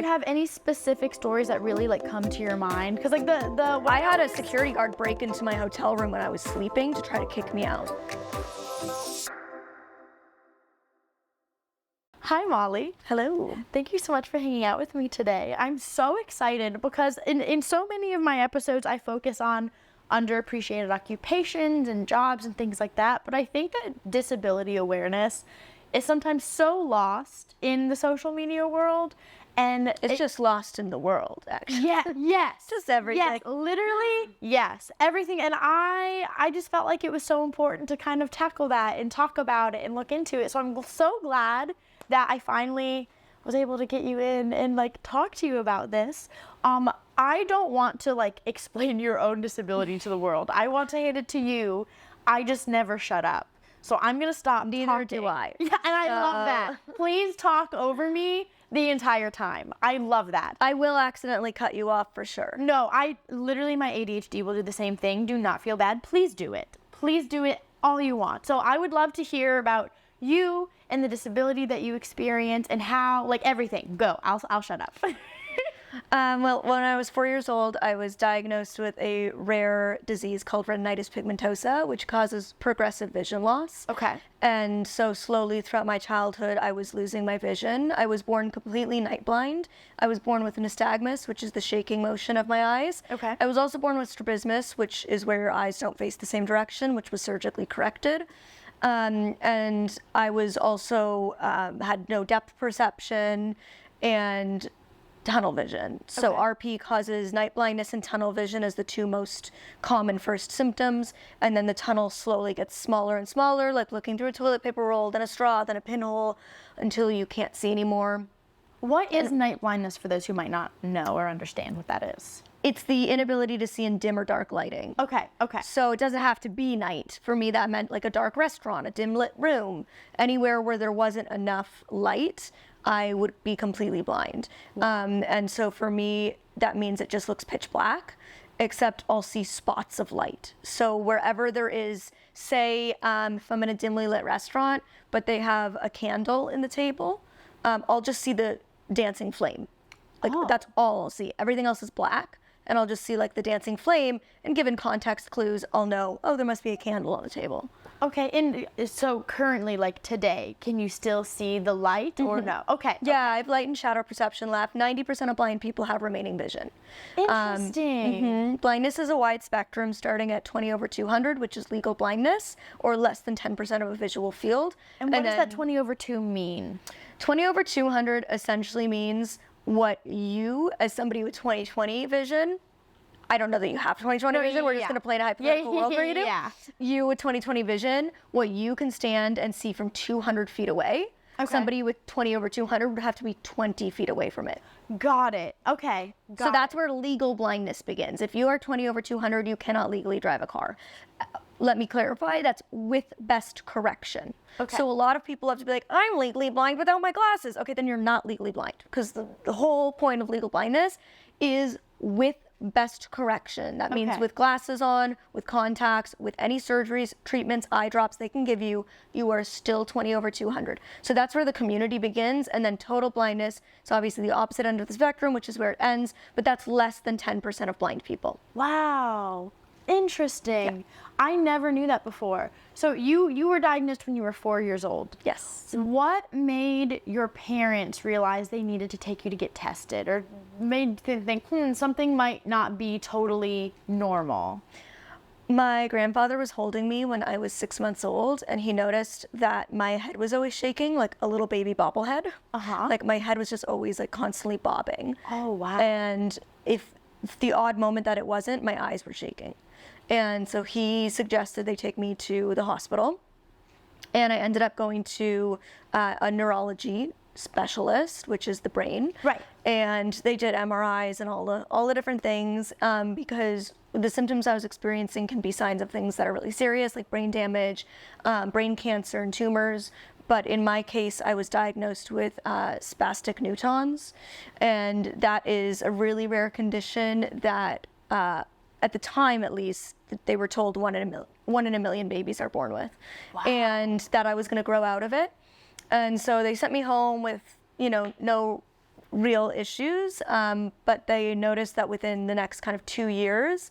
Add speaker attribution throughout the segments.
Speaker 1: you have any specific stories that really like come to your mind? Because like
Speaker 2: I had a security guard break into my hotel room when I was sleeping to try to kick me out.
Speaker 1: Hi, Molly.
Speaker 2: Hello.
Speaker 1: Thank you so much for hanging out with me today. I'm so excited because in so many of my episodes, I focus on underappreciated occupations and jobs and things like that. But I think that disability awareness is sometimes so lost in the social media world. And
Speaker 2: It's just lost in the world, actually.
Speaker 1: yeah, yes.
Speaker 2: Just everything.
Speaker 1: Yes, literally, yes, everything. And I just felt like it was so important to kind of tackle that and talk about it and look into it. So I'm so glad that I finally was able to get you in and like talk to you about this. I don't want to like explain your own disability to the world. I want to hand it to you. I just never shut up. So I'm gonna stop
Speaker 2: Neither
Speaker 1: talking.
Speaker 2: do I.
Speaker 1: Yeah, and I love that. Please talk over me the entire time. I love that.
Speaker 2: I will accidentally cut you off for sure.
Speaker 1: No, literally my ADHD will do the same thing. Do not feel bad. Please do it. Please do it all you want. So I would love to hear about you and the disability that you experience and how, like everything. Go. I'll shut up.
Speaker 2: Well, when I was 4 years old, I was diagnosed with a rare disease called retinitis pigmentosa, which causes progressive vision loss.
Speaker 1: Okay.
Speaker 2: And so slowly throughout my childhood, I was losing my vision. I was born completely night blind. I was born with nystagmus, which is the shaking motion of my eyes.
Speaker 1: Okay.
Speaker 2: I was also born with strabismus, which is where your eyes don't face the same direction, which was surgically corrected. And I was also had no depth perception and tunnel vision. So
Speaker 1: Okay.
Speaker 2: RP causes night blindness and tunnel vision as the two most common first symptoms. And then the tunnel slowly gets smaller and smaller, like looking through a toilet paper roll, then a straw, then a pinhole, until you can't see anymore.
Speaker 1: What is night blindness for those who might not know or understand what that is?
Speaker 2: It's the inability to see in dim or dark lighting.
Speaker 1: Okay.
Speaker 2: So it doesn't have to be night. For me, that meant like a dark restaurant, a dim lit room, anywhere where there wasn't enough light, I would be completely blind. And so for me, that means it just looks pitch black, except I'll see spots of light. So wherever there is, say, if I'm in a dimly lit restaurant, but they have a candle in the table, I'll just see the dancing flame. Like that's all I'll see. Everything else is black. And I'll just see like the dancing flame, and given context clues, I'll know, oh, there must be a candle on the table.
Speaker 1: Okay, and so currently, like today, can you still see the light or no? Okay.
Speaker 2: Yeah, I have light and shadow perception left. 90% of blind people have remaining vision.
Speaker 1: Interesting.
Speaker 2: Blindness is a wide spectrum starting at 20/200, which is legal blindness, or less than 10% of a visual field.
Speaker 1: And what does that 20/2 mean?
Speaker 2: 20/200 essentially means what you, as somebody with 20/20 vision, I don't know that you have 20/20 vision, we're just going to play in a hypothetical world where you do.
Speaker 1: Yeah.
Speaker 2: You with 20/20 vision, what you can stand and see from 200 feet away.
Speaker 1: Okay.
Speaker 2: Somebody with 20/200 would have to be 20 feet away from it.
Speaker 1: Got it. Okay.
Speaker 2: So that's where legal blindness begins. If you are 20/200, you cannot legally drive a car. Let me clarify, that's with best correction.
Speaker 1: Okay.
Speaker 2: So a lot of people have to be like, I'm legally blind without my glasses. Okay, then you're not legally blind, because the whole point of legal blindness is with best correction. That means
Speaker 1: Okay.
Speaker 2: with glasses on, with contacts, with any surgeries, treatments, eye drops they can give you, you are still 20/200. So that's where the community begins, and then total blindness is obviously the opposite end of the spectrum, which is where it ends, but that's less than 10% of blind people.
Speaker 1: Wow. Interesting. Yeah. I never knew that before. So you were diagnosed when you were 4 years old.
Speaker 2: Yes.
Speaker 1: What made your parents realize they needed to take you to get tested, or made them think, something might not be totally normal?
Speaker 2: My grandfather was holding me when I was 6 months old, and he noticed that my head was always shaking like a little baby bobblehead. Like my head was just always like constantly bobbing.
Speaker 1: Oh, wow.
Speaker 2: And if the odd moment that it wasn't, my eyes were shaking. And so he suggested they take me to the hospital, and I ended up going to a neurology specialist, which is the brain.
Speaker 1: Right.
Speaker 2: And they did MRIs and all the different things, because the symptoms I was experiencing can be signs of things that are really serious, like brain damage, brain cancer, and tumors. But in my case, I was diagnosed with spastic newtons, and that is a really rare condition that, at the time at least, they were told one in a million babies are born with.
Speaker 1: Wow.
Speaker 2: And that I was going to grow out of it. And so they sent me home with, no real issues, but they noticed that within the next kind of 2 years,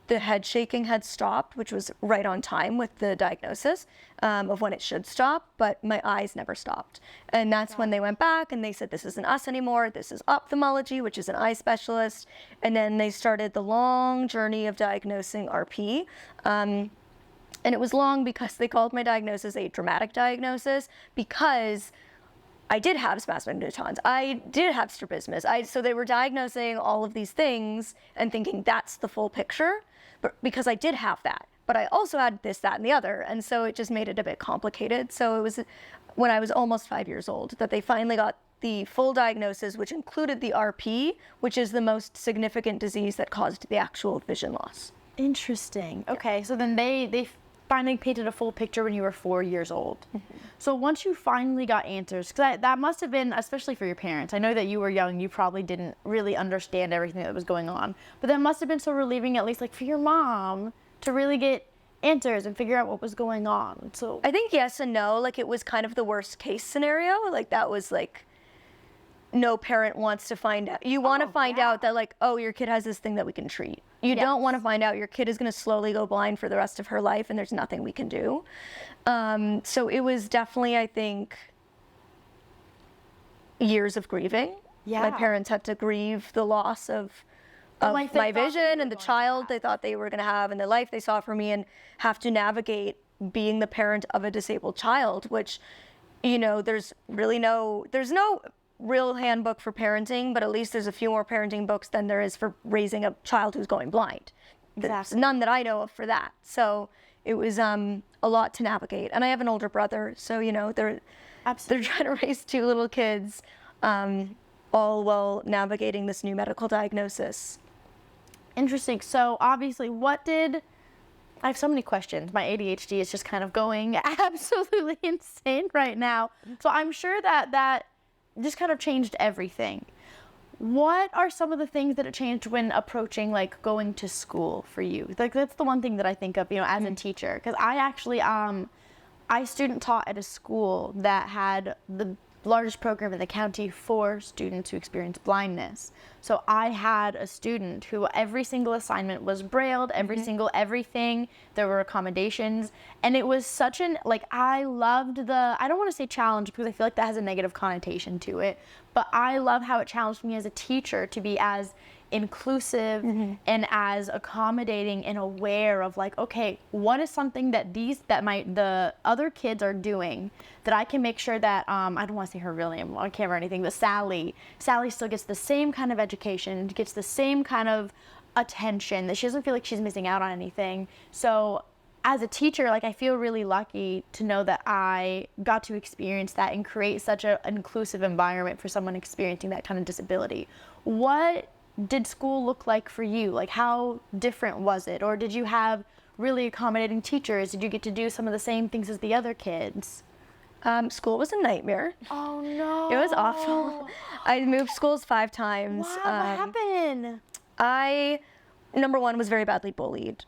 Speaker 2: the head shaking had stopped, which was right on time with the diagnosis of when it should stop, but my eyes never stopped. And that's when they went back and they said, this isn't us anymore, this is ophthalmology, which is an eye specialist. And then they started the long journey of diagnosing RP. And it was long because they called my diagnosis a dramatic diagnosis, because I did have spastic neurons. I did have strabismus. So they were diagnosing all of these things and thinking that's the full picture, but because I did have that. But I also had this, that, and the other. And so it just made it a bit complicated. So it was when I was almost 5 years old that they finally got the full diagnosis, which included the RP, which is the most significant disease that caused the actual vision loss.
Speaker 1: Interesting. Okay, so then they finally painted a full picture when you were 4 years old. So once you finally got answers, because that must have been, especially for your parents, I know that you were young, you probably didn't really understand everything that was going on, but that must have been so relieving, at least like for your mom, to really get answers and figure out what was going on. So
Speaker 2: I think yes and no. Like, it was kind of the worst case scenario. Like, that was like, no parent wants to find out. You want to find out that, like, oh, your kid has this thing that we can treat. You don't want to find out your kid is going to slowly go blind for the rest of her life and there's nothing we can do. So it was definitely, I think, years of grieving. My parents had to grieve the loss of my vision and the child they thought they were going to have and the life they saw for me, and have to navigate being the parent of a disabled child, which, you know, there's no real handbook for parenting, but at least there's a few more parenting books than there is for raising a child who's going blind. There's none that I know of for that. So it was a lot to navigate. And I have an older brother, so, you know, they're trying to raise two little kids, all while navigating this new medical diagnosis.
Speaker 1: Interesting. So obviously, I have so many questions. My ADHD is just kind of going absolutely insane right now. So I'm sure that just kind of changed everything. What are some of the things that it changed when approaching, like, going to school for you? Like, that's the one thing that I think of, you know, as a teacher, because I actually I student taught at a school that had the largest program in the county for students who experience blindness. So I had a student who every single assignment was brailled, every single everything, there were accommodations, and it was such I loved I don't want to say challenge because I feel like that has a negative connotation to it, but I love how it challenged me as a teacher to be as inclusive and as accommodating and aware of, like, okay, what is something that the other kids are doing that I can make sure that I don't want to say her real name on camera or anything, but Sally still gets the same kind of education, gets the same kind of attention, that she doesn't feel like she's missing out on anything. So as a teacher, like, I feel really lucky to know that I got to experience that and create such an inclusive environment for someone experiencing that kind of disability. What did school look like for you? Like, how different was it? Or did you have really accommodating teachers? Did you get to do some of the same things as the other kids?
Speaker 2: School was a nightmare.
Speaker 1: Oh no.
Speaker 2: It was awful. I moved schools 5 times.
Speaker 1: Wow, what happened?
Speaker 2: I, number one, was very badly bullied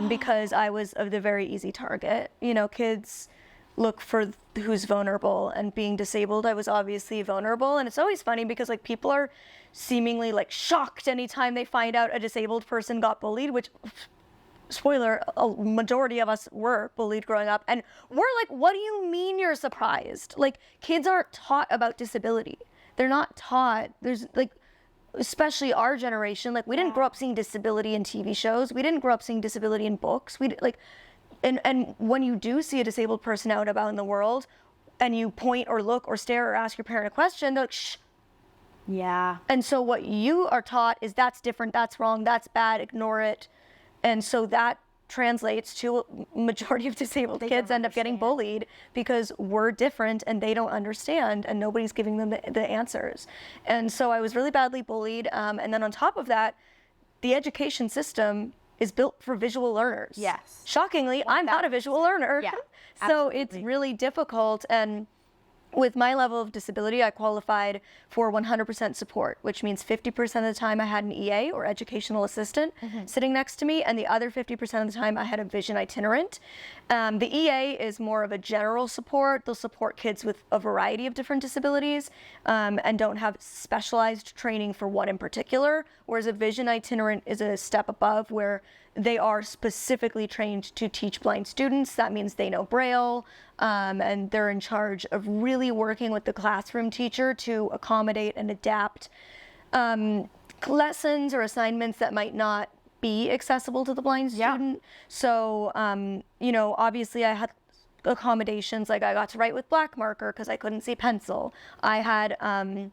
Speaker 2: because I was the very easy target. You know, kids look for who's vulnerable, and being disabled, I was obviously vulnerable. And it's always funny because, like, people are seemingly, like, shocked anytime they find out a disabled person got bullied, which, spoiler, a majority of us were bullied growing up. And we're like, what do you mean you're surprised? Like, kids aren't taught about disability. They're not taught. There's, like, especially our generation, like, we didn't grow up seeing disability in TV shows. We didn't grow up seeing disability in books. And when you do see a disabled person out and about in the world, and you point or look or stare or ask your parent a question, they're like, shh.
Speaker 1: Yeah.
Speaker 2: And so what you are taught is that's different, that's wrong, that's bad, ignore it. And so that translates to a majority of disabled kids end up getting bullied because we're different and they don't understand and nobody's giving them the answers. And so I was really badly bullied. And then on top of that, the education system is built for visual learners.
Speaker 1: Yes.
Speaker 2: Shockingly, I'm not a visual learner.
Speaker 1: Yeah.
Speaker 2: So it's really difficult. And with my level of disability, I qualified for 100% support, which means 50% of the time I had an EA or educational assistant sitting next to me, and the other 50% of the time I had a vision itinerant. The EA is more of a general support. They'll support kids with a variety of different disabilities and don't have specialized training for one in particular, whereas a vision itinerant is a step above where they are specifically trained to teach blind students. That means they know Braille, and they're in charge of really working with the classroom teacher to accommodate and adapt lessons or assignments that might not be accessible to the blind student. So, you know, obviously I had accommodations, like I got to write with black marker because I couldn't see pencil. I had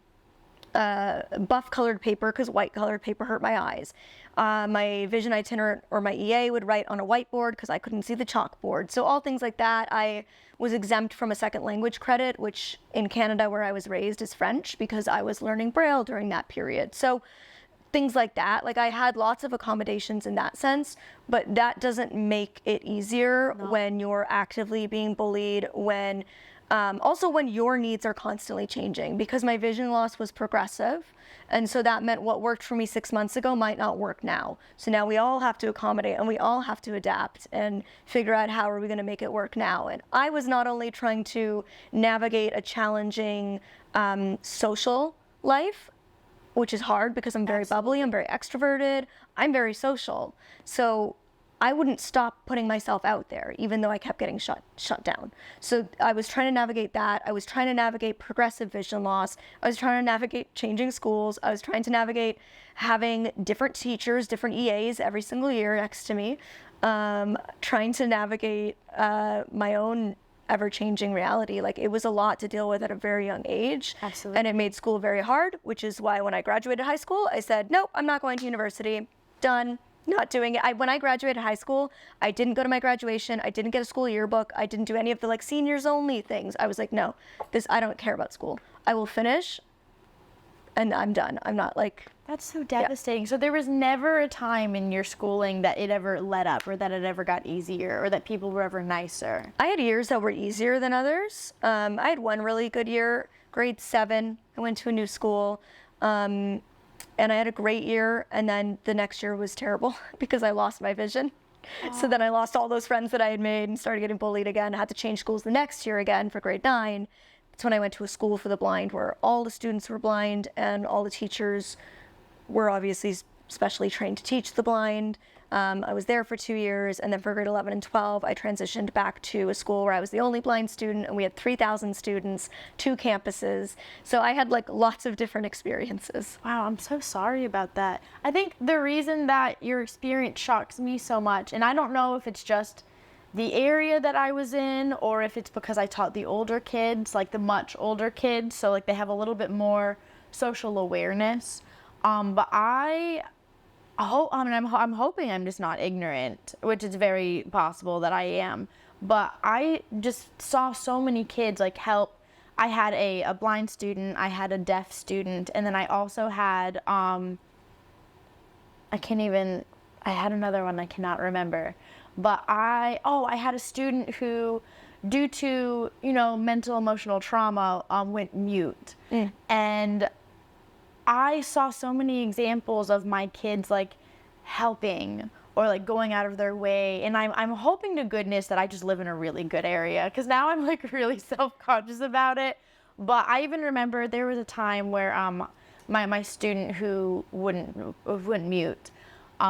Speaker 2: buff colored paper because white colored paper hurt my eyes. My vision itinerant or my EA would write on a whiteboard because I couldn't see the chalkboard. So all things like that. I was exempt from a second language credit, which in Canada where I was raised is French, because I was learning Braille during that period. So things like that. Like I had lots of accommodations in that sense, but that doesn't make it easier when you're actively being bullied, when also when your needs are constantly changing, because my vision loss was progressive. And so that meant what worked for me 6 months ago might not work now. So now we all have to accommodate and we all have to adapt and figure out how are we going to make it work now. And I was not only trying to navigate a challenging social life, which is hard because I'm very bubbly, I'm very extroverted, I'm very social. So I wouldn't stop putting myself out there, even though I kept getting shut down. So I was trying to navigate that. I was trying to navigate progressive vision loss. I was trying to navigate changing schools. I was trying to navigate having different teachers, different EAs every single year next to me. Trying to navigate my own ever-changing reality. Like, it was a lot to deal with at a very young age.
Speaker 1: Absolutely.
Speaker 2: And it made school very hard, which is why when I graduated high school, I said, nope, I'm not going to university. Done. Not doing it. When I graduated high school, I didn't go to my graduation. I didn't get a school yearbook. I didn't do any of the like seniors only things. I was like, no, I don't care about school. I will finish and I'm done. I'm not like.
Speaker 1: That's so devastating. So there was never a time in your schooling that it ever let up, or that it ever got easier, or that people were ever nicer?
Speaker 2: I had years that were easier than others. I had one really good year, grade 7. I went to a new school. And I had a great year, and then the next year was terrible because I lost my vision. So then I lost all those friends that I had made and started getting bullied again. I had to change schools the next year again for grade 9. That's when I went to a school for the blind where all the students were blind and all the teachers were obviously specially trained to teach the blind. I was there for 2 years, and then for grade 11 and 12, I transitioned back to a school where I was the only blind student, and we had 3,000 students, 2 campuses. So I had like lots of different experiences.
Speaker 1: Wow, I'm so sorry about that. I think the reason that your experience shocks me so much, and I don't know if it's just the area that I was in, or if it's because I taught the older kids, like the much older kids, so like they have a little bit more social awareness. But I'm hoping I'm just not ignorant, which is very possible that I am. But I just saw so many kids like help. I had a blind student, I had a deaf student, and then I also had I had another one I cannot remember. But I had a student who, due to, mental emotional trauma, went mute. And I saw so many examples of my kids like helping or like going out of their way, and I'm hoping to goodness that I just live in a really good area, because now I'm like really self-conscious about it. But I even remember there was a time where my student who wouldn't mute,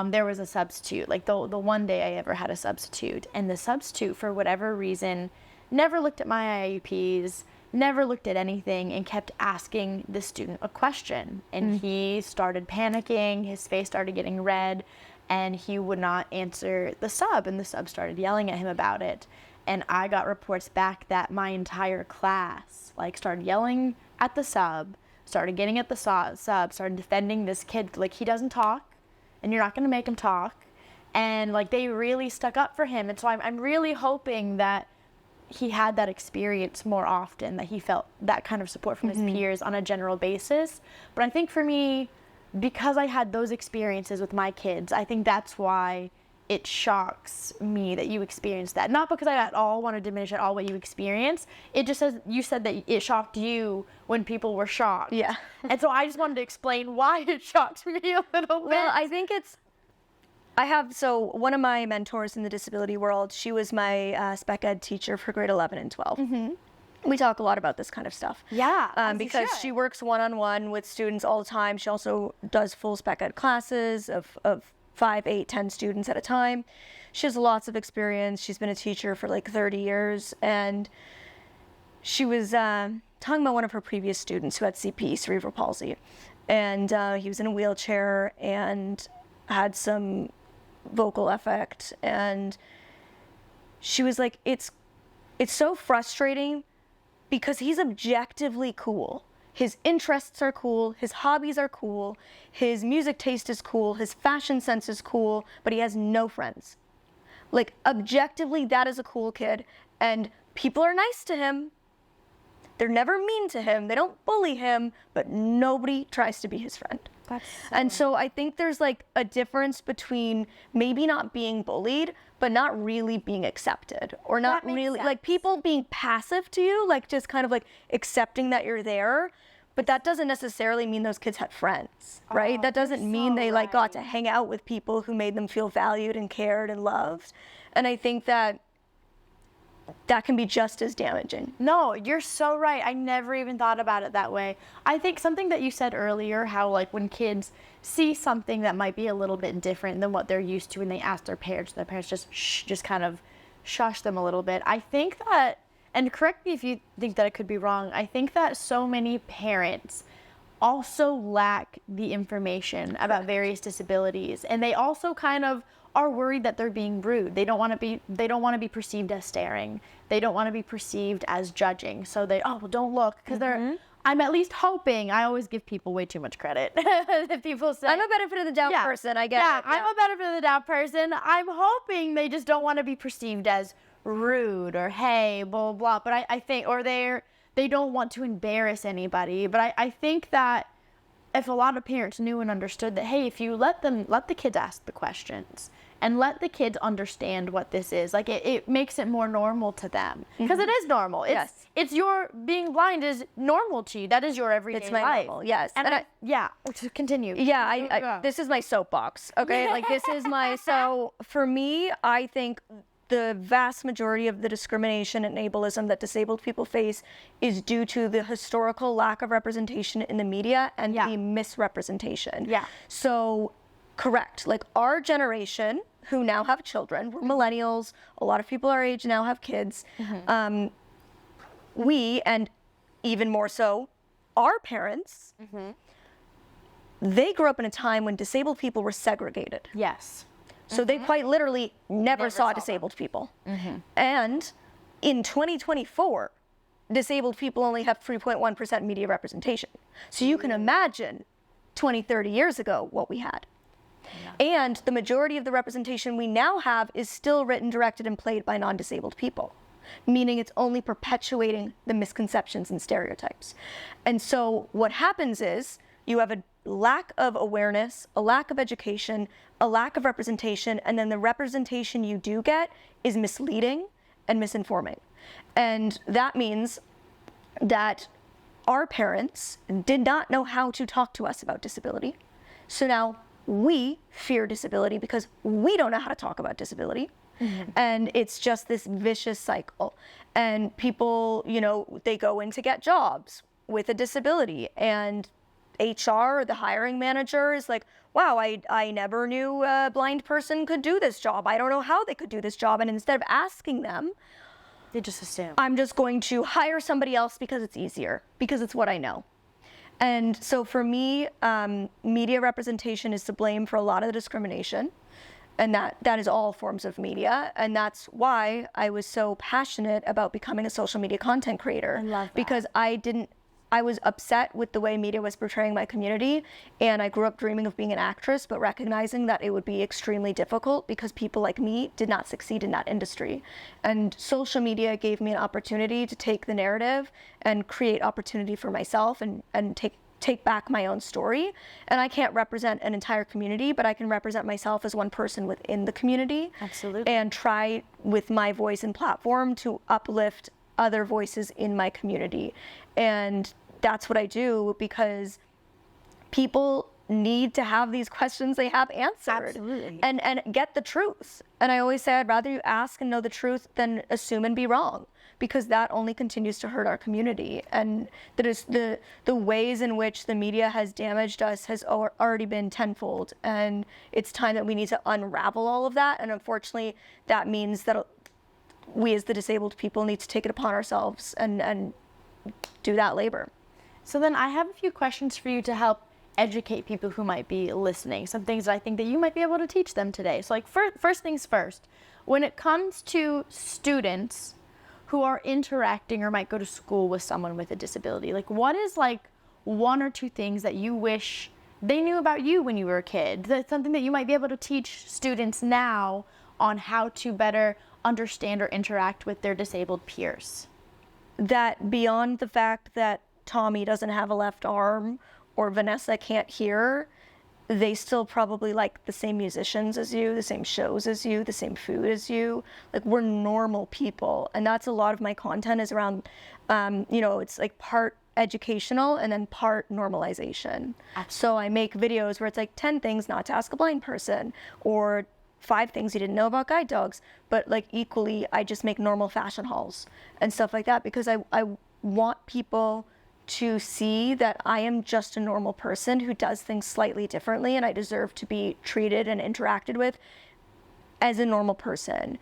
Speaker 1: there was a substitute, like the one day I ever had a substitute, and the substitute for whatever reason never looked at my IEPs, never looked at anything, and kept asking the student a question. And he started panicking, his face started getting red, and he would not answer the sub, and the sub started yelling at him about it. And I got reports back that my entire class like started yelling at the sub, started getting at the sub, started defending this kid, like, he doesn't talk and you're not going to make him talk. And like they really stuck up for him. And so I'm really hoping that he had that experience more often, that he felt that kind of support from his peers on a general basis. But I think for me, because I had those experiences with my kids, I think that's why it shocks me that you experienced that. Not because I at all want to diminish at all what you experienced. It just says, you said that it shocked you when people were shocked.
Speaker 2: Yeah.
Speaker 1: And so I just wanted to explain why it shocked me a little bit.
Speaker 2: Well, I think so one of my mentors in the disability world, she was my spec ed teacher for grade 11 and 12. Mm-hmm. We talk a lot about this kind of stuff.
Speaker 1: Yeah,
Speaker 2: because she works one-on-one with students all the time. She also does full spec ed classes of 5, 8, 10 students at a time. She has lots of experience. She's been a teacher for like 30 years. And she was talking about one of her previous students who had CP, cerebral palsy. And he was in a wheelchair and had some vocal effect. And she was like, it's so frustrating because he's objectively cool. His interests are cool, his hobbies are cool, his music taste is cool, his fashion sense is cool, but he has no friends. Like, objectively, that is a cool kid, and people are nice to him. They're never mean to him, they don't bully him, but nobody tries to be his friend. And so I think there's like a difference between maybe not being bullied, but not really being accepted, or not really like people being passive to you, like just kind of like accepting that you're there. But that doesn't necessarily mean those kids had friends, right? That doesn't mean they like got to hang out with people who made them feel valued and cared and loved. And I think that can be just as damaging.
Speaker 1: No, you're so right. I never even thought about it that way. I think something that you said earlier, how like when kids see something that might be a little bit different than what they're used to and they ask their parents just kind of shush them a little bit. I think that, and correct me if you think that I could be wrong, I think that so many parents also lack the information about various disabilities, and they also kind of are worried that they're being rude. They don't want to be perceived as staring. They don't want to be perceived as judging. So well, don't look, because I'm at least hoping. I always give people way too much credit. People say
Speaker 2: I'm a benefit of the doubt person. I get it.
Speaker 1: Yeah, I'm a benefit of the doubt person. I'm hoping they just don't want to be perceived as rude or hey, blah blah. But I think, or they don't want to embarrass anybody. But I think that if a lot of parents knew and understood that, hey, if you let the kids ask the questions and let the kids understand what this is, like it makes it more normal to them, because it is normal. It's your being blind is normal to you. That is your everyday life.
Speaker 2: It's my normal, yes.
Speaker 1: And to continue.
Speaker 2: Yeah, this is my soapbox, okay? Like this is so for me, I think the vast majority of the discrimination and ableism that disabled people face is due to the historical lack of representation in the media and the misrepresentation. Yeah. So, correct. Like our generation, who now have children, we're millennials, a lot of people our age now have kids. We, and even more so, our parents, they grew up in a time when disabled people were segregated.
Speaker 1: Yes.
Speaker 2: So they quite literally never saw disabled people. And in 2024, disabled people only have 3.1% media representation. So you can imagine 20, 30 years ago what we had. And the majority of the representation we now have is still written, directed, and played by non-disabled people, meaning it's only perpetuating the misconceptions and stereotypes. And so what happens is you have a lack of awareness, a lack of education, a lack of representation, and then the representation you do get is misleading and misinforming. And that means that our parents did not know how to talk to us about disability. So now we fear disability because we don't know how to talk about disability. And it's just this vicious cycle. And people, they go in to get jobs with a disability, and HR, the hiring manager, is like, wow, I never knew a blind person could do this job. I don't know how they could do this job. And instead of asking them,
Speaker 1: they just assume.
Speaker 2: I'm just going to hire somebody else because it's easier, because it's what I know. And so for me, media representation is to blame for a lot of the discrimination. And that is all forms of media. And that's why I was so passionate about becoming a social media content creator.
Speaker 1: I love that.
Speaker 2: Because I was upset with the way media was portraying my community, and I grew up dreaming of being an actress, but recognizing that it would be extremely difficult because people like me did not succeed in that industry. And social media gave me an opportunity to take the narrative and create opportunity for myself and take take back my own story. And I can't represent an entire community, but I can represent myself as one person within the community.
Speaker 1: Absolutely.
Speaker 2: And try with my voice and platform to uplift other voices in my community. And that's what I do, because people need to have these questions they have answered.
Speaker 1: Absolutely.
Speaker 2: And get the truth. And I always say, I'd rather you ask and know the truth than assume and be wrong, because that only continues to hurt our community. And that is the ways in which the media has damaged us has already been tenfold. And it's time that we need to unravel all of that. And unfortunately, that means that we as the disabled people need to take it upon ourselves and do that labor.
Speaker 1: So then I have a few questions for you to help educate people who might be listening, some things that I think that you might be able to teach them today. So like first things first, when it comes to students who are interacting or might go to school with someone with a disability, like what is like one or two things that you wish they knew about you when you were a kid? That's something that you might be able to teach students now on how to better understand or interact with their disabled peers.
Speaker 2: That beyond the fact that Tommy doesn't have a left arm or Vanessa can't hear, they still probably like the same musicians as you, the same shows as you, the same food as you. Like, we're normal people. And that's a lot of my content is around, it's like part educational and then part normalization. So I make videos where it's like 10 things not to ask a blind person, or 5 things you didn't know about guide dogs. But like equally, I just make normal fashion hauls and stuff like that, because I want people to see that I am just a normal person who does things slightly differently, and I deserve to be treated and interacted with as a normal person.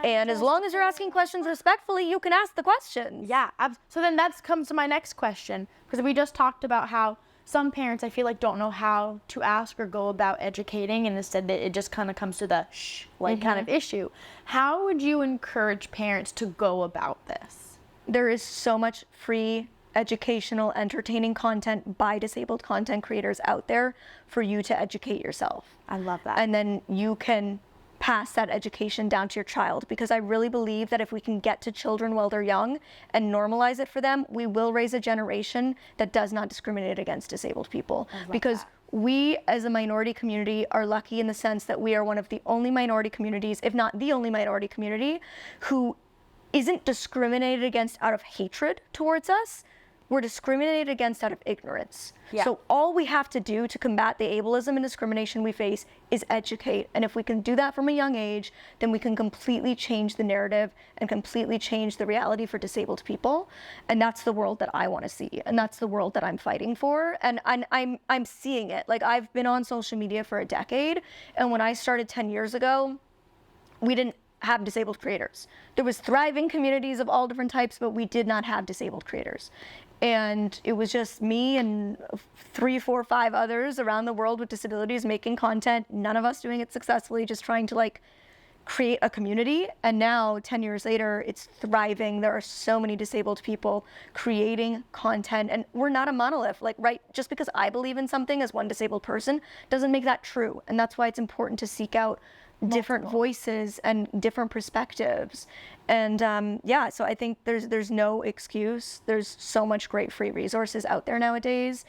Speaker 2: And as long as you're asking questions respectfully, you can ask the questions.
Speaker 1: Yeah. So then that comes to my next question, because we just talked about how some parents, I feel like, don't know how to ask or go about educating, and instead it just kind of comes to the shh, like kind of issue. How would you encourage parents to go about this?
Speaker 2: There is so much free educational, entertaining content by disabled content creators out there for you to educate yourself.
Speaker 1: I love that.
Speaker 2: And then you can pass that education down to your child, because I really believe that if we can get to children while they're young and normalize it for them, we will raise a generation that does not discriminate against disabled people. Because we as a minority community are lucky in the sense that we are one of the only minority communities, if not the only minority community, who isn't discriminated against out of hatred towards us. We're discriminated against out of ignorance.
Speaker 1: Yeah.
Speaker 2: So all we have to do to combat the ableism and discrimination we face is educate. And if we can do that from a young age, then we can completely change the narrative and completely change the reality for disabled people. And that's the world that I want to see. And that's the world that I'm fighting for. And I'm seeing it. Like, I've been on social media for a decade. And when I started 10 years ago, we didn't have disabled creators. There was thriving communities of all different types, but we did not have disabled creators. And it was just me and 3, 4, 5 others around the world with disabilities making content, none of us doing it successfully, just trying to like create a community. And now 10 years later, it's thriving. There are so many disabled people creating content, and we're not a monolith. Like, right, just because I believe in something as one disabled person doesn't make that true. And that's why it's important to seek out different voices and different perspectives. And so I think there's no excuse. There's so much great free resources out there nowadays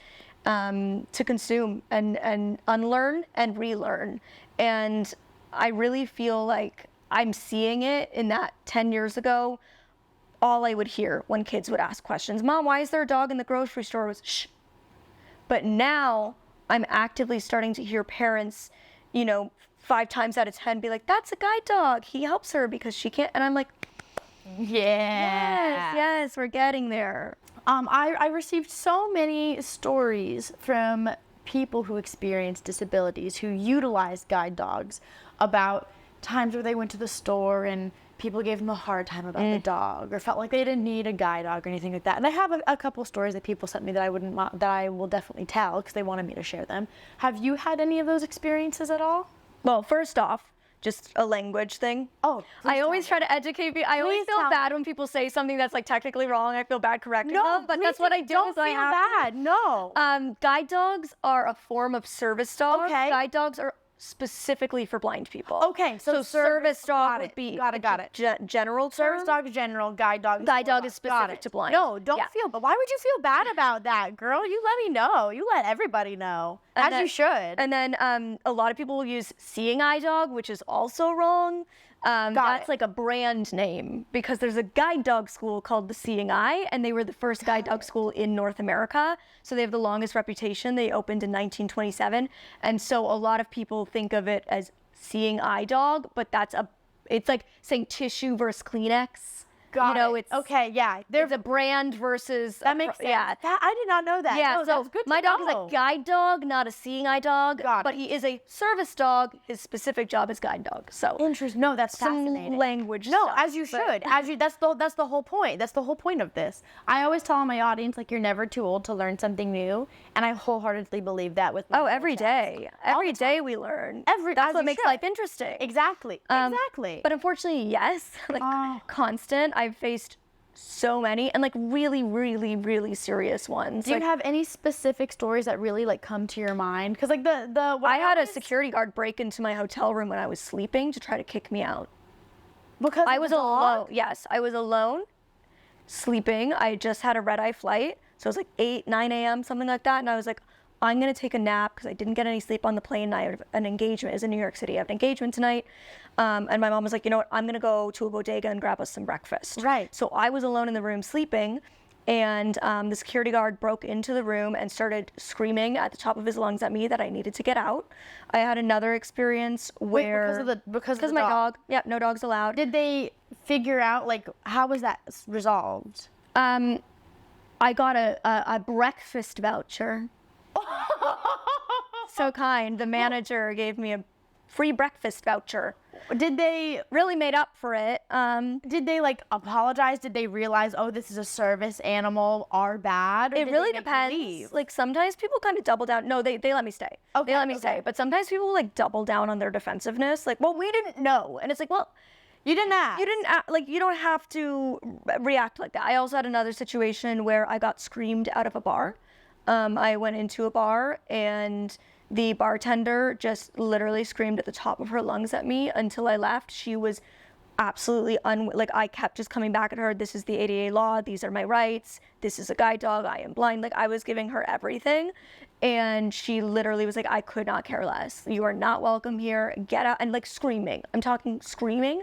Speaker 2: to consume and unlearn and relearn. And I really feel like I'm seeing it in that 10 years ago, all I would hear when kids would ask questions, Mom, why is there a dog in the grocery store? Was shh. But now I'm actively starting to hear parents, 5 times out of 10 be like, that's a guide dog. He helps her because she can't. And I'm like, yes, we're getting there.
Speaker 1: I received so many stories from people who experience disabilities who utilize guide dogs about times where they went to the store and people gave them a hard time about the dog, or felt like they didn't need a guide dog or anything like that. And I have a couple stories that people sent me that I will definitely tell because they wanted me to share them. Have you had any of those experiences at all?
Speaker 2: Well, first off, just a language thing.
Speaker 1: Oh,
Speaker 2: I always try to educate people. I always feel bad when people say something that's like technically wrong. I feel bad correcting them, but that's what I do.
Speaker 1: Don't feel bad. No.
Speaker 2: Guide dogs are a form of service dog.
Speaker 1: Okay.
Speaker 2: Guide dogs are specifically for blind people.
Speaker 1: Okay,
Speaker 2: so service dog would be
Speaker 1: got it.
Speaker 2: general term.
Speaker 1: Service dog is general, guide dog.
Speaker 2: Guide dog is
Speaker 1: Got
Speaker 2: specific
Speaker 1: it.
Speaker 2: to blind.
Speaker 1: No, don't
Speaker 2: Yeah.
Speaker 1: feel. But why would you feel bad about that, girl? You let me know. You let everybody know, as you should.
Speaker 2: And then a lot of people will use seeing eye dog, which is also wrong. That's like a brand name because there's a guide dog school called the Seeing Eye, and they were the first guide dog school in North America. So they have the longest reputation. They opened in 1927. And so a lot of people think of it as Seeing Eye dog, but it's like saying tissue versus Kleenex.
Speaker 1: Got it.
Speaker 2: It's
Speaker 1: okay, yeah.
Speaker 2: There's a brand versus
Speaker 1: that makes sense.
Speaker 2: Yeah.
Speaker 1: I did not know that.
Speaker 2: Yeah,
Speaker 1: no,
Speaker 2: so
Speaker 1: that's good to
Speaker 2: my dog is
Speaker 1: know.
Speaker 2: a guide dog, not a seeing eye dog,
Speaker 1: Got
Speaker 2: but
Speaker 1: it.
Speaker 2: he is a service dog. His specific job is guide dog. So
Speaker 1: Interesting. No, that's
Speaker 2: some
Speaker 1: fascinating.
Speaker 2: language.
Speaker 1: No,
Speaker 2: stuff,
Speaker 1: as you should. That's the whole point. That's the whole point of this. I always tell my audience, like, you're never too old to learn something new, and I wholeheartedly believe that with my
Speaker 2: Oh,
Speaker 1: whole
Speaker 2: every
Speaker 1: chest.
Speaker 2: day. Every day we learn.
Speaker 1: As
Speaker 2: That's what
Speaker 1: you
Speaker 2: makes
Speaker 1: should.
Speaker 2: life interesting.
Speaker 1: Exactly. Exactly.
Speaker 2: But unfortunately, yes, like constant. I've faced so many and like really, really, really serious ones.
Speaker 1: do you have any specific stories that really like come to your mind? Because like
Speaker 2: I had a security guard break into my hotel room when I was sleeping to try to kick me out.
Speaker 1: because
Speaker 2: I
Speaker 1: of
Speaker 2: was
Speaker 1: the dog?
Speaker 2: alone. Yes, I was alone, sleeping. I just had a red-eye flight, so it was like 8, 9 a.m., something like that. And I was like, I'm gonna take a nap because I didn't get any sleep on the plane. I have an engagement. It's in New York City. I have an engagement tonight. And my mom was like, you know what? I'm gonna go to a bodega and grab us some breakfast.
Speaker 1: Right.
Speaker 2: So I was alone in the room sleeping, and the security guard broke into the room and started screaming at the top of his lungs at me that I needed to get out. I had another experience
Speaker 1: Wait,
Speaker 2: where
Speaker 1: because of the
Speaker 2: my
Speaker 1: dog.
Speaker 2: dog. Yep, no dogs allowed.
Speaker 1: Did they figure out like how was that resolved?
Speaker 2: I got a breakfast voucher. So kind. The manager gave me a free breakfast voucher.
Speaker 1: Did they
Speaker 2: Really made up for it.
Speaker 1: did they like apologize? Did they realize, oh, this is a service animal, our bad? Or
Speaker 2: It
Speaker 1: did
Speaker 2: really
Speaker 1: they make you leave?
Speaker 2: depends. Like sometimes people kind of double down. No, they let me stay.
Speaker 1: Okay,
Speaker 2: They let me
Speaker 1: okay.
Speaker 2: stay. But sometimes people like double down on their defensiveness. Like, well, we didn't know. And it's like, well,
Speaker 1: You didn't ask.
Speaker 2: you didn't like you don't have to react like that. I also had another situation where I got screamed out of a bar. I went into a bar and the bartender just literally screamed at the top of her lungs at me until I left. She was absolutely like I kept just coming back at her. This is the ADA law. These are my rights. This is a guide dog. I am blind. Like I was giving her everything. And she literally was like, I could not care less. You are not welcome here. Get out. And like screaming. I'm talking screaming.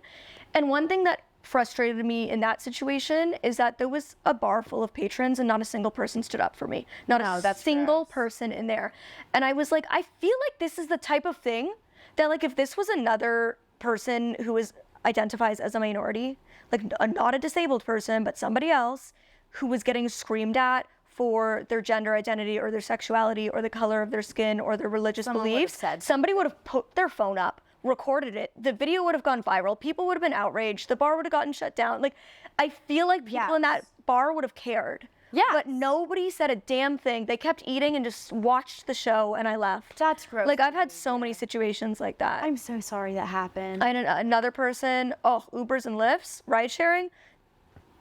Speaker 2: And one thing that frustrated me in that situation is that there was a bar full of patrons and not a single person stood up for me. Not
Speaker 1: No,
Speaker 2: a
Speaker 1: that's
Speaker 2: single
Speaker 1: gross.
Speaker 2: person in there. And I was like, I feel like this is the type of thing that like if this was another person who identifies as a minority, like not a disabled person, but somebody else who was getting screamed at for their gender identity or their sexuality or the color of their skin or their religious
Speaker 1: Someone would have
Speaker 2: beliefs,
Speaker 1: said
Speaker 2: somebody would have put their phone up, recorded it, the video would have gone viral, people would have been outraged, the bar would have gotten shut down. Like, I feel like people in that bar would have cared.
Speaker 1: Yes.
Speaker 2: But nobody said a damn thing. They kept eating and just watched the show and I left.
Speaker 1: That's gross.
Speaker 2: Like, I've had so many situations like that.
Speaker 1: I'm so sorry that happened.
Speaker 2: I had another person, Ubers and Lyfts, ride sharing.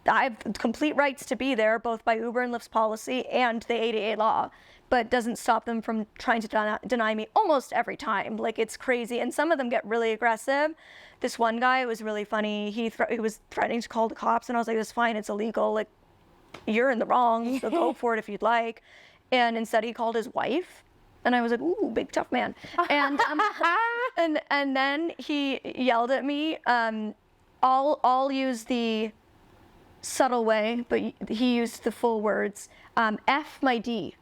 Speaker 2: I have complete rights to be there, both by Uber and Lyft's policy and the ADA law, but doesn't stop them from trying to deny me almost every time. Like, it's crazy. And some of them get really aggressive. This one guy, it was really funny. He was threatening to call the cops, and I was like, that's fine, it's illegal. Like, you're in the wrong, so go for it if you'd like. And instead he called his wife. And I was like, ooh, big tough man. And and then he yelled at me. I'll use the subtle way, but he used the full words. F my D.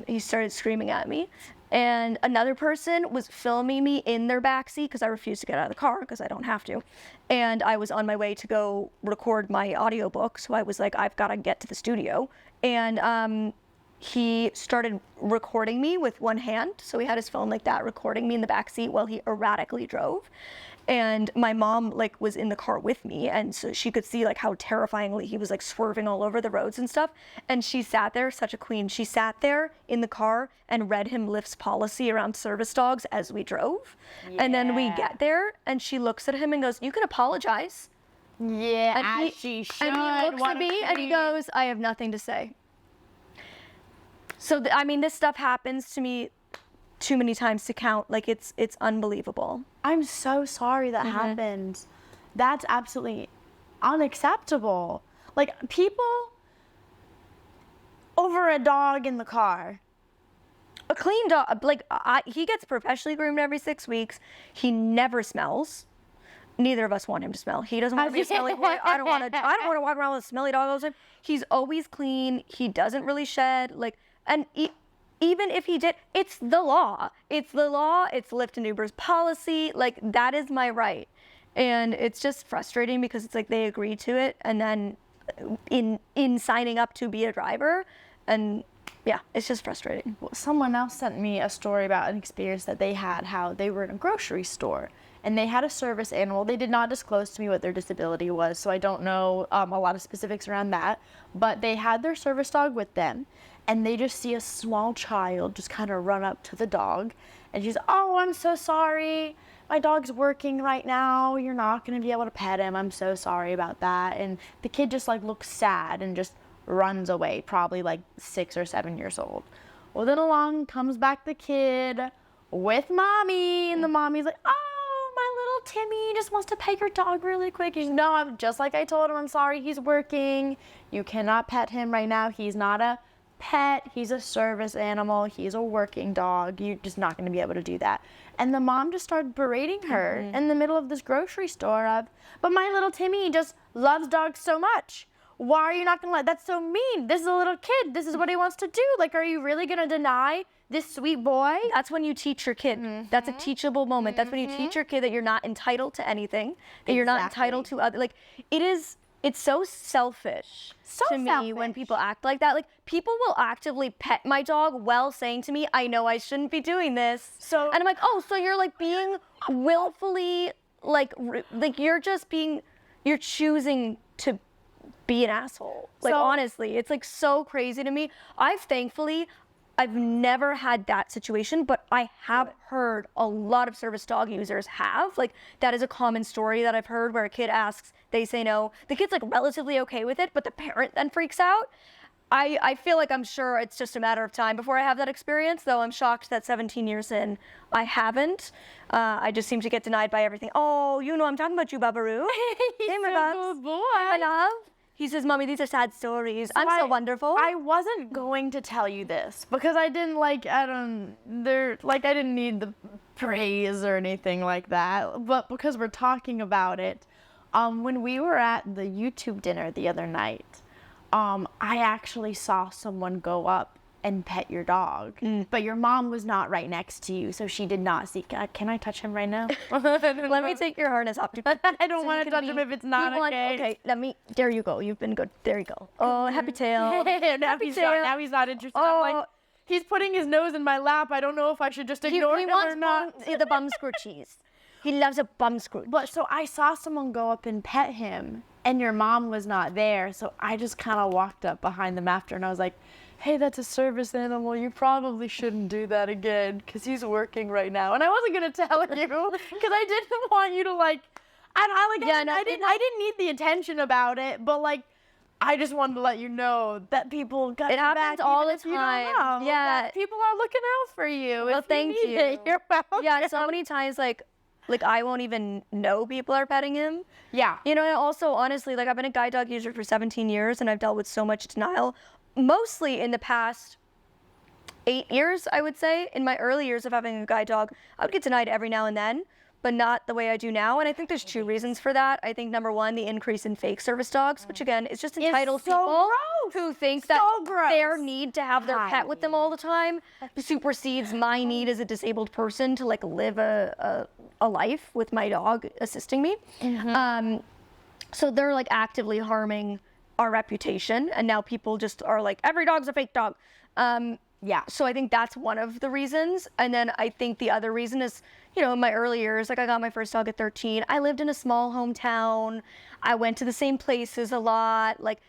Speaker 2: He started screaming at me. And another person was filming me in their backseat because I refused to get out of the car because I don't have to. And I was on my way to go record my audiobook. So I was like, I've got to get to the studio. And he started recording me with one hand. So he had his phone like that, recording me in the backseat while he erratically drove. And my mom like was in the car with me, and so she could see like how terrifyingly he was like swerving all over the roads and stuff. And she sat there, such a queen. She sat there in the car and read him Lyft's policy around service dogs as we drove. And then we get there, and she looks at him and goes, "You can apologize."
Speaker 1: Yeah,
Speaker 2: And
Speaker 1: as she should.
Speaker 2: And he looks
Speaker 1: What
Speaker 2: at
Speaker 1: a
Speaker 2: me and he
Speaker 1: queen.
Speaker 2: goes, "I have nothing to say." So I mean, this stuff happens to me too many times to count. Like it's unbelievable.
Speaker 1: I'm so sorry that happened. That's absolutely unacceptable. Like, people over a dog in the car.
Speaker 2: A clean dog, like he gets professionally groomed every 6 weeks. He never smells. Neither of us want him to smell. He doesn't want to be a smelly boy. I don't want to walk around with a smelly dog all the time. He's always clean. He doesn't really shed. Like, and even if he did, it's the law. It's the law. It's Lyft and Uber's policy. Like, that is my right. And it's just frustrating because it's like they agree to it, and then in signing up to be a driver, and yeah, it's just frustrating.
Speaker 1: Someone else sent me a story about an experience that they had, how they were in a grocery store and they had a service animal. They did not disclose to me what their disability was, so I don't know a lot of specifics around that, but they had their service dog with them, and they just see a small child just kind of run up to the dog, and she's, oh, I'm so sorry. My dog's working right now. You're not going to be able to pet him. I'm so sorry about that. And the kid just like looks sad and just runs away, probably like 6 or 7 years old. Well, then along comes back the kid with mommy, and the mommy's like, oh, my little Timmy just wants to pet your dog really quick. He's, no, I'm just like I told him, I'm sorry, he's working. You cannot pet him right now. He's not a pet. He's a service animal. He's a working dog. You're just not going to be able to do that. And the mom just started berating her in the middle of this grocery store of, but my little Timmy just loves dogs so much. Why are you not going to let, that's so mean. This is a little kid. This is what he wants to do. Like, are you really going to deny this sweet boy?
Speaker 2: That's when you teach your kid. That's a teachable moment. That's when you teach your kid that you're not entitled to anything, that you're not entitled to other, like, it's so selfish to me when people act like that. Like, people will actively pet my dog while saying to me, I know I shouldn't be doing this.
Speaker 1: So,
Speaker 2: and I'm like, oh, so you're like being willfully, like you're just being, you're choosing to be an asshole. Like,
Speaker 1: So-
Speaker 2: honestly, it's like so crazy to me. I've never had that situation, but I have heard a lot of service dog users have. Like, that is a common story that I've heard where a kid asks, they say no. The kid's like relatively okay with it, but the parent then freaks out. I feel like I'm sure it's just a matter of time before I have that experience, though I'm shocked that 17 years in, I haven't. I just seem to get denied by everything. Oh, you know I'm talking about you, Babaroo.
Speaker 1: He's
Speaker 2: Hey, my
Speaker 1: so
Speaker 2: loves.
Speaker 1: good boy.
Speaker 2: My love. He says, Mommy, these are sad stories. I'm so wonderful.
Speaker 1: I wasn't going to tell you this because I didn't I didn't need the praise or anything like that. But because we're talking about it, when we were at the YouTube dinner the other night, I actually saw someone go up and pet your dog, but your mom was not right next to you, so she did not see. Can I touch him right now?
Speaker 2: Let me take your harness off.
Speaker 1: I don't want to touch him if it's not okay.
Speaker 2: Okay, there you go. You've been good. There you go. Oh, happy tail.
Speaker 1: now he's not interested.
Speaker 2: Oh.
Speaker 1: I'm like, he's putting his nose in my lap. I don't know if I should just ignore him or not.
Speaker 2: The bum scrunchies. He loves a bum scrunch.
Speaker 1: But so I saw someone go up and pet him, and your mom was not there, so I just kind of walked up behind them after, and I was like, hey, that's a service animal. You probably shouldn't do that again because he's working right now. And I wasn't going to tell you because I didn't want you to I didn't need the attention about it, but like, I just wanted to let you know that people got
Speaker 2: It
Speaker 1: your
Speaker 2: happens
Speaker 1: back
Speaker 2: all
Speaker 1: even
Speaker 2: the
Speaker 1: if you don't
Speaker 2: time.
Speaker 1: know,
Speaker 2: Yeah.
Speaker 1: that people are looking out for you.
Speaker 2: Well,
Speaker 1: if
Speaker 2: thank
Speaker 1: you. Need
Speaker 2: you.
Speaker 1: it, you're welcome.
Speaker 2: Yeah, so many times, like I won't even know people are petting him.
Speaker 1: Yeah.
Speaker 2: You know, and also, honestly, like, I've been a guide dog user for 17 years, and I've dealt with so much denial, mostly in the past 8 years, I would say. In my early years of having a guide dog, I would get denied every now and then, but not the way I do now. And I think there's 2 reasons for that. I think number one, the increase in fake service dogs, which again is just entitled
Speaker 1: so
Speaker 2: people
Speaker 1: gross.
Speaker 2: who think
Speaker 1: So
Speaker 2: that
Speaker 1: gross.
Speaker 2: their need to have their pet with them all the time supersedes my need as a disabled person to like live a life with my dog assisting me. So they're like actively harming our reputation, and now people just are like, every dog's a fake dog. Yeah, so I think that's one of the reasons. And then I think the other reason is, you know, in my early years, like I got my first dog at 13. I lived in a small hometown. I went to the same places a lot. Like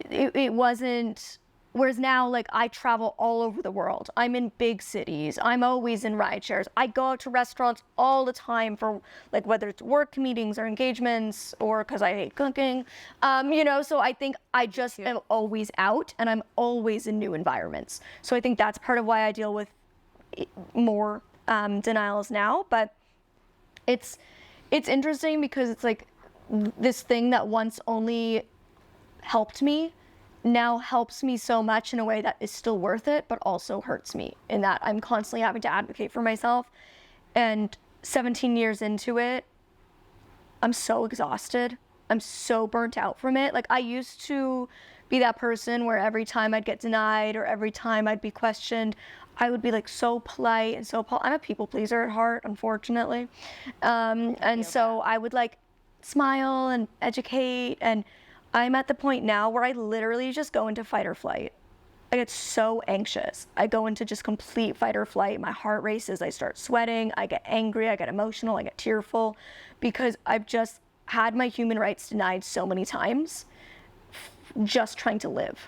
Speaker 2: it wasn't, whereas now, like I travel all over the world. I'm in big cities. I'm always in ride shares. I go out to restaurants all the time for like whether it's work meetings or engagements or because I hate cooking. You know, so I think I just am always out and I'm always in new environments. So I think that's part of why I deal with more denials now, but it's interesting because it's like this thing that once only helped me now helps me so much in a way that is still worth it, but also hurts me in that I'm constantly having to advocate for myself. And 17 years into it, I'm so exhausted. I'm so burnt out from it. Like, I used to be that person where every time I'd get denied or every time I'd be questioned, I would be like so polite and I'm a people pleaser at heart, unfortunately. And so I would like smile and educate, and I'm at the point now where I literally just go into fight or flight. I get so anxious. I go into just complete fight or flight. My heart races, I start sweating, I get angry, I get emotional, I get tearful, because I've just had my human rights denied so many times just trying to live.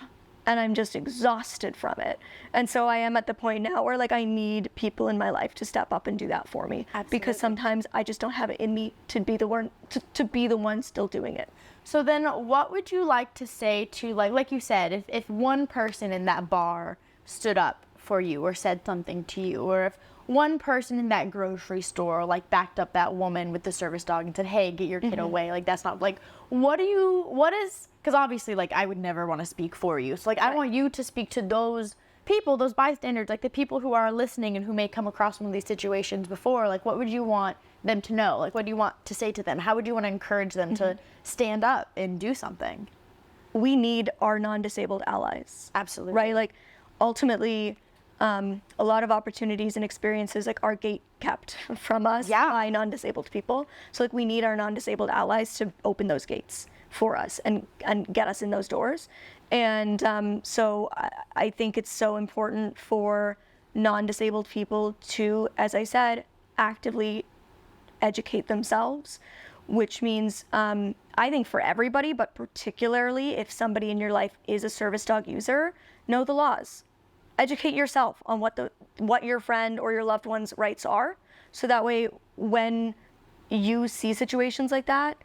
Speaker 2: And I'm just exhausted from it. And so I am at the point now where like I need people in my life to step up and do that for me.
Speaker 1: Absolutely.
Speaker 2: Because sometimes I just don't have it in me to be the one to be the one still doing it.
Speaker 1: So then what would you like to say to, like you said, if one person in that bar stood up for you or said something to you, or if one person in that grocery store like backed up that woman with the service dog and said, hey, get your kid away, like that's not, like, what is, because obviously like I would never want to speak for you, so like I want you to speak to those people, those bystanders, like the people who are listening and who may come across one of these situations before. Like, what would you want them to know? Like, what do you want to say to them? How would you want to encourage them to stand up and do something?
Speaker 2: We need our non-disabled allies.
Speaker 1: Absolutely.
Speaker 2: Right? Like, ultimately, a lot of opportunities and experiences like are gate kept from us by non-disabled people. So like we need our non-disabled allies to open those gates for us and get us in those doors. And so I think it's so important for non-disabled people to, as I said, actively educate themselves, which means I think for everybody, but particularly if somebody in your life is a service dog user, know the laws. Educate yourself on what your friend or your loved one's rights are, so that way when you see situations like that,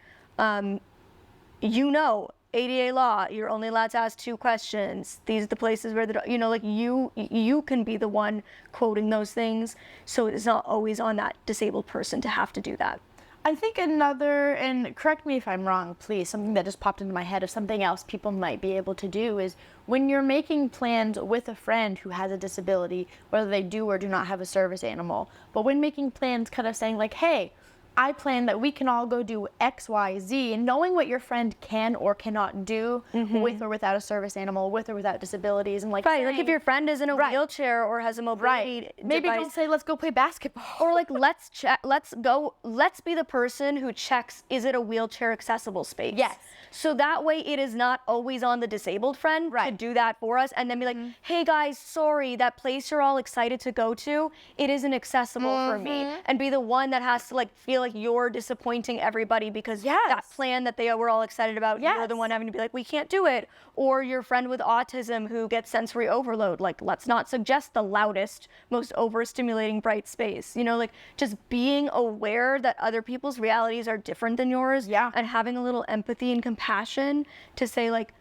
Speaker 2: ADA law, you're only allowed to ask 2 questions. These are the places where like you can be the one quoting those things, so it's not always on that disabled person to have to do that.
Speaker 1: I think another, and correct me if I'm wrong, please, something that just popped into my head of something else people might be able to do is when you're making plans with a friend who has a disability, whether they do or do not have a service animal, but when making plans, kind of saying like, hey, I plan that we can all go do X, Y, Z, and knowing what your friend can or cannot do with or without a service animal, with or without disabilities, and like
Speaker 2: saying, like if your friend is in a wheelchair or has a mobility
Speaker 1: maybe
Speaker 2: device,
Speaker 1: don't say let's go play basketball,
Speaker 2: or like let's be the person who checks, is it a wheelchair accessible space?
Speaker 1: Yes.
Speaker 2: So that way it is not always on the disabled friend to do that for us, and then be like, hey guys, sorry, that place you're all excited to go to, it isn't accessible for me, and be the one that has to like feel like you're disappointing everybody because that plan that they were all excited about, you're the one having to be like, we can't do it. Or your friend with autism who gets sensory overload, like let's not suggest the loudest, most overstimulating bright space. Like just being aware that other people's realities are different than yours, and having a little empathy and compassion to say like,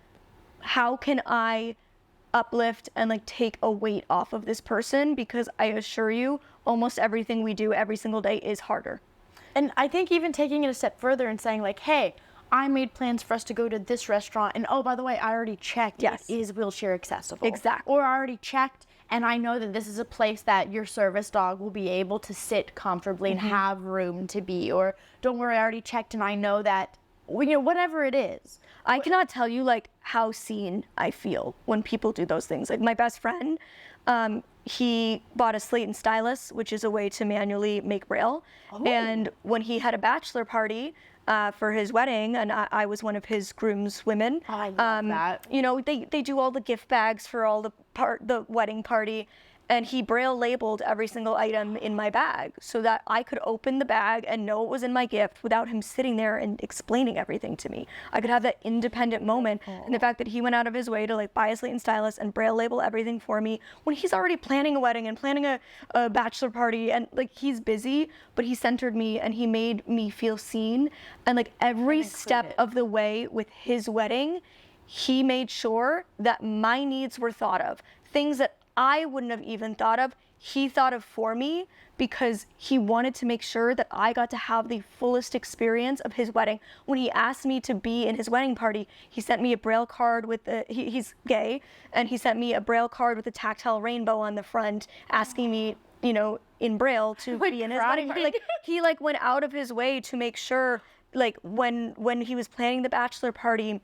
Speaker 2: how can I uplift and like take a weight off of this person, because I assure you almost everything we do every single day is harder.
Speaker 1: And I think even taking it a step further and saying like, hey, I made plans for us to go to this restaurant, and oh, by the way, I already checked, it is wheelchair accessible.
Speaker 2: Exactly.
Speaker 1: Or I already checked, and I know that this is a place that your service dog will be able to sit comfortably and have room to be. Or don't worry, I already checked, and I know that, whatever it is.
Speaker 2: I cannot tell you like how seen I feel when people do those things. Like my best friend, he bought a slate and stylus, which is a way to manually make braille. And when he had a bachelor party for his wedding, and I was one of his groomswomen.
Speaker 1: Oh, I love that.
Speaker 2: They do all the gift bags for all the wedding party. And he braille labeled every single item in my bag so that I could open the bag and know it was in my gift without him sitting there and explaining everything to me. I could have that independent moment. And the fact that he went out of his way to like buy a slate and stylus and braille label everything for me when he's already planning a wedding and planning a bachelor party, and like he's busy, but he centered me and he made me feel seen. And like every step of the way with his wedding, he made sure that my needs were thought of. Things that I wouldn't have even thought of, he thought of for me because he wanted to make sure that I got to have the fullest experience of his wedding. When he asked me to be in his wedding party, he sent me a braille card with he's gay, and he sent me a braille card with a tactile rainbow on the front, asking me, you know, in braille to be in his wedding party. Like, he like went out of his way to make sure, like, when he was planning the bachelor party,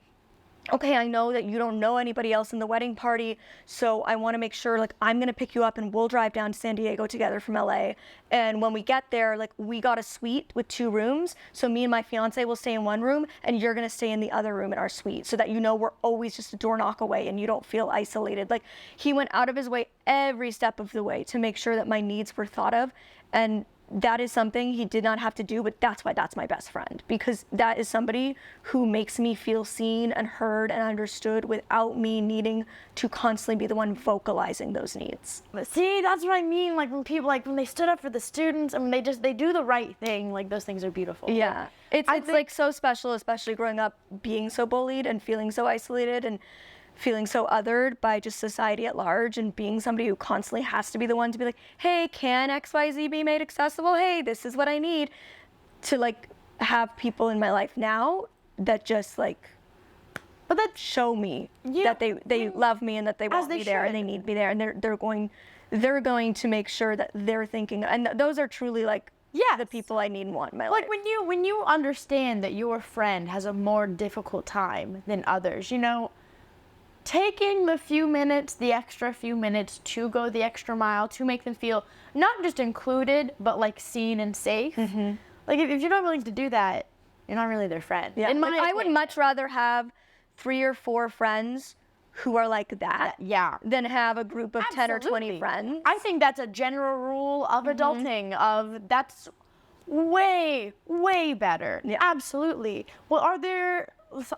Speaker 2: okay, I know that you don't know anybody else in the wedding party, so I want to make sure, like, I'm going to pick you up and we'll drive down to San Diego together from LA. And when we get there, like, we got a suite with 2 rooms. So me and my fiance will stay in one room and you're going to stay in the other room in our suite, so that, you know, we're always just a door knock away and you don't feel isolated. Like, he went out of his way every step of the way to make sure that my needs were thought of. And that is something he did not have to do, but that's why that's my best friend, because that is somebody who makes me feel seen and heard and understood without me needing to constantly be the one vocalizing those needs.
Speaker 1: But see, that's what I mean. Like, when people, like, when they stood up for the students and when they do the right thing, like, those things are beautiful.
Speaker 2: Yeah, it's like so special, especially growing up being so bullied and feeling so isolated and feeling so othered by just society at large, and being somebody who constantly has to be the one to be like, hey, can XYZ be made accessible? Hey, this is what I need. To, like, have people in my life now that just, like, but that show me that they love me and that they want me there and they need me there, and they're going to make sure that they're thinking, and those are truly, like, the people I need and want in my life.
Speaker 1: Like, when you understand that your friend has a more difficult time than others, you know, taking the extra few minutes to go the extra mile to make them feel not just included, but, like, seen and safe. Mm-hmm. Like, if you're not willing to do that, you're not really their friend.
Speaker 2: Yeah. Like, I would much rather have 3 or 4 friends who are like that than have a group of 10 or 20 friends.
Speaker 1: I think that's a general rule of adulting, that's way, way better. Yeah. Absolutely. Well,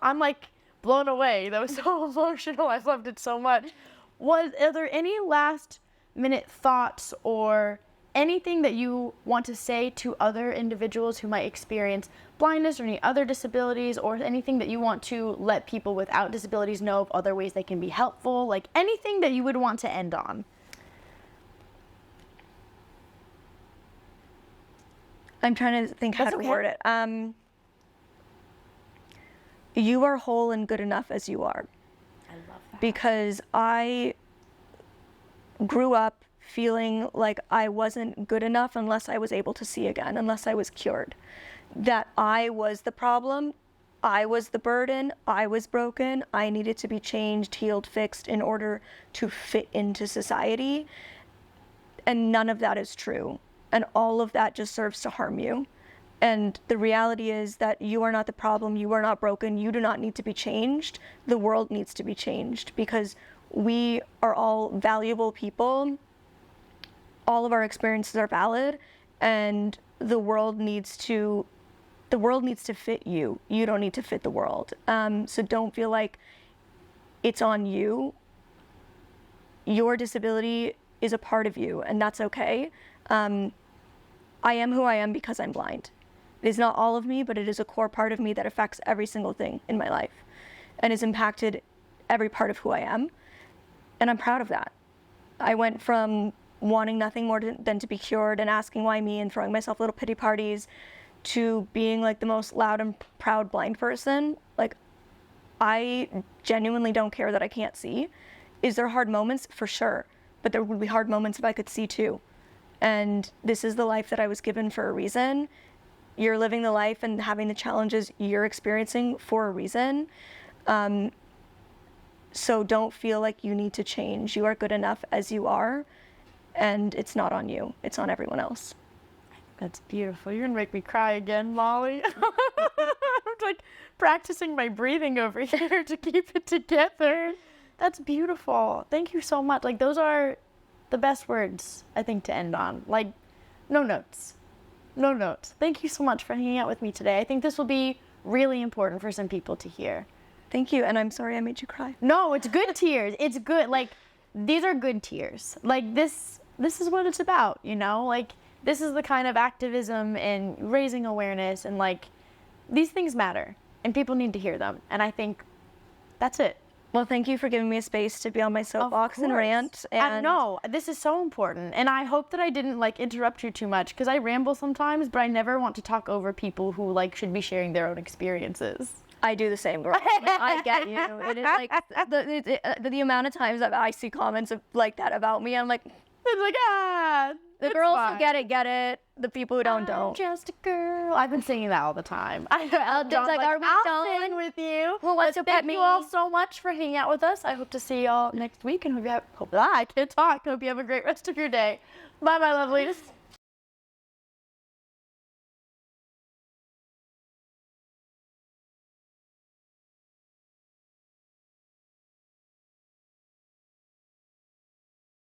Speaker 1: I'm, like, blown away. That was so emotional. I loved it so much. Are there any last minute thoughts or anything that you want to say to other individuals who might experience blindness or any other disabilities, or anything that you want to let people without disabilities know of other ways they can be helpful? Like, anything that you would want to end on?
Speaker 2: I'm trying to think how to word it. You are whole and good enough as you are.
Speaker 1: I love that.
Speaker 2: Because I grew up feeling like I wasn't good enough unless I was able to see again, unless I was cured. That I was the problem, I was the burden, I was broken, I needed to be changed, healed, fixed in order to fit into society. And none of that is true. And all of that just serves to harm you. And the reality is that you are not the problem, you are not broken, you do not need to be changed. The world needs to be changed, because we are all valuable people. All of our experiences are valid, and the world needs to fit you. You don't need to fit the world. So don't feel like it's on you. Your disability is a part of you, and that's okay. I am who I am because I'm blind. It is not all of me, but it is a core part of me that affects every single thing in my life and has impacted every part of who I am. And I'm proud of that. I went from wanting nothing more than to be cured and asking why me and throwing myself little pity parties to being, like, the most loud and proud blind person. Like, I genuinely don't care that I can't see. Is there hard moments? For sure. But there would be hard moments if I could see too. And this is the life that I was given for a reason. You're living the life and having the challenges you're experiencing for a reason. So don't feel like you need to change. You are good enough as you are, and it's not on you. It's on everyone else.
Speaker 1: That's beautiful. You're gonna make me cry again, Molly. I'm, like, practicing my breathing over here to keep it together. That's beautiful. Thank you so much. Like, those are the best words, I think, to end on. Like, no notes. No notes. Thank you so much for hanging out with me today. I think this will be really important for some people to hear.
Speaker 2: Thank you, and I'm sorry I made you cry.
Speaker 1: No, it's good tears. It's good. Like, these are good tears. Like, this is what it's about, you know? Like, this is the kind of activism and raising awareness, and, like, these things matter, and people need to hear them. And I think that's it.
Speaker 2: Well, thank you for giving me a space to be on my soapbox and
Speaker 1: course.
Speaker 2: rant. And
Speaker 1: No, this is so important. And I hope that I didn't like interrupt you too much because I ramble sometimes, but I never want to talk over people who like should be sharing their own experiences.
Speaker 2: I do the same, girl. I get you. It is like the amount of times that I see comments like that about me, I'm like,
Speaker 1: It's like,
Speaker 2: the
Speaker 1: it's
Speaker 2: girls
Speaker 1: fine.
Speaker 2: who get it. The people who don't.
Speaker 1: I'm just a girl. I've been singing that all the time. I'll sing with you.
Speaker 2: Who wants to pet
Speaker 1: Thank
Speaker 2: me?
Speaker 1: you all so much for hanging out with us. I hope to see y'all next week and I can't talk. Hope you have a great rest of your day. Bye, my lovelies.